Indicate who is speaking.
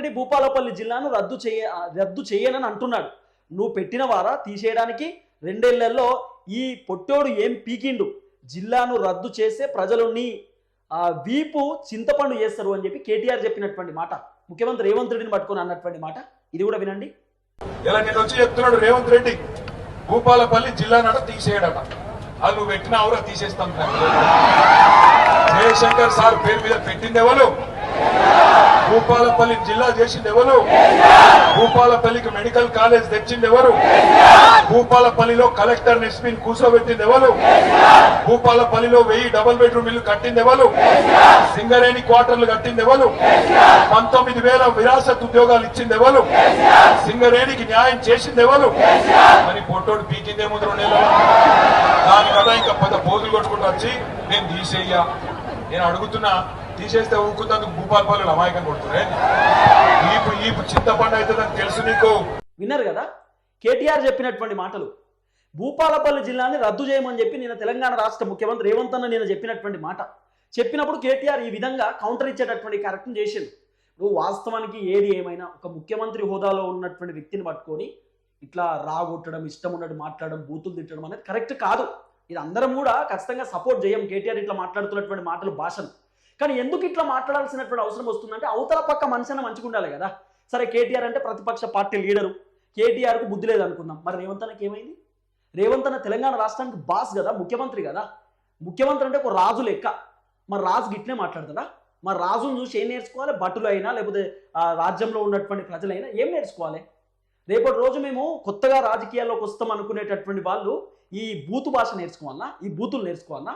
Speaker 1: రెడ్డి భూపాలపల్లి జిల్లాను రద్దు చేయనని అంటున్నాడు. నువ్వు పెట్టిన వారా తీసేయడానికి? 2 ఏళ్లలో ఈ పొట్టోడు ఏం పీకిండు? జిల్లాను రద్దు చేసే ప్రజలు నీ వీపు చింతపండు చేస్తారు అని చెప్పి కేటీఆర్ చెప్పినటువంటి మాట, ముఖ్యమంత్రి రేవంత్ రెడ్డిని పట్టుకొని అన్నటువంటి మాట. ఇది కూడా వినండి.
Speaker 2: ఇలా నేను వచ్చి చెప్తున్నాడు రేవంత్ రెడ్డి, భూపాలపల్లి జిల్లా నట తీసేయడట. అది నువ్వు పెట్టిన అవరా తీసేస్తాం. జయశంకర్ సార్ పేరు మీద పెట్టింది ఎవరు? భూపాలపల్లి జిల్లా చేసింది ఎవరు? భూపాలపల్లికి మెడికల్ కాలేజ్ తెచ్చింది ఎవరు? భూపాలపల్లిలో కలెక్టర్ ఎస్పీని కూర్చోబెట్టింది ఎవరు? భూపాలపల్లిలో 1000 డబుల్ బెడ్రూమ్ ఇల్లు కట్టింది ఎవరు? సింగరేణి క్వార్టర్లు కట్టింది ఎవరు? 19,000 విరాసత్ ఉద్యోగాలు ఇచ్చింది ఎవరు? సింగరేణికి న్యాయం చేసింది ఎవరు? మరి పొట్టోడు పీకిందేమో 2 నెలలు. దానికన్నా ఇంకా పెద్ద పోజులు కొట్టుకుంటూ వచ్చి నేను తీసేయ్యా. నేను అడుగుతున్నా, తీసేస్తే ఊరుకున్నందుకు భూపాలపల్లిలో అమాయకం కొడుతున్నారే. ఈపు చింతపండు అవుతుందని తెలుసు నీకు.
Speaker 1: విన్నారు కదా కేటీఆర్ చెప్పినటువంటి మాటలు. భూపాలపల్లి జిల్లాని రద్దు చేయమని చెప్పి నేను తెలంగాణ రాష్ట్ర ముఖ్యమంత్రి రేవంత్ అన్న నేను చెప్పినటువంటి మాట చెప్పినప్పుడు కేటీఆర్ ఈ విధంగా కౌంటర్ ఇచ్చేటటువంటి కార్యక్రమం చేసిండు. నువ్వు వాస్తవానికి ఏది ఏమైనా ఒక ముఖ్యమంత్రి హోదాలో ఉన్నటువంటి వ్యక్తిని పట్టుకొని ఇట్లా రాగొట్టడం, ఇష్టం ఉన్నట్టు మాట్లాడడం, బూతులు తిట్టడం అనేది కరెక్ట్ కాదు. ఇది అందరం కూడా ఖచ్చితంగా సపోర్ట్ చేయం కేటీఆర్ ఇట్లా మాట్లాడుతున్నటువంటి మాటలు, భాషను. కానీ ఎందుకు ఇట్లా మాట్లాడాల్సినటువంటి అవసరం వస్తుందంటే అవతల పక్క మనిషిని మంచిగా ఉండాలి కదా. సరే కేటీఆర్ అంటే ప్రతిపక్ష పార్టీ లీడరు, కేటీఆర్కు బుద్ధి లేదనుకున్నాం. మరి రేవంత్ అన్నకి ఏమైంది? రేవంత్ అన్న తెలంగాణ రాష్ట్రానికి బాస్ కదా, ముఖ్యమంత్రి కదా. ముఖ్యమంత్రి అంటే ఒక రాజు లెక్క. మరి రాజు గిట్నే మాట్లాడతాడా? మరి రాజును చూసి ఏం నేర్చుకోవాలి? భటులు అయినా లేకపోతే రాజ్యంలో ఉన్నటువంటి ప్రజలైనా ఏం నేర్చుకోవాలి? రేపటి రోజు మేము కొత్తగా రాజకీయాల్లోకి వస్తాం అనుకునేటటువంటి వాళ్ళు ఈ బూతు భాష నేర్చుకోవాలన్నా, ఈ బూతులు నేర్చుకోవాలన్నా?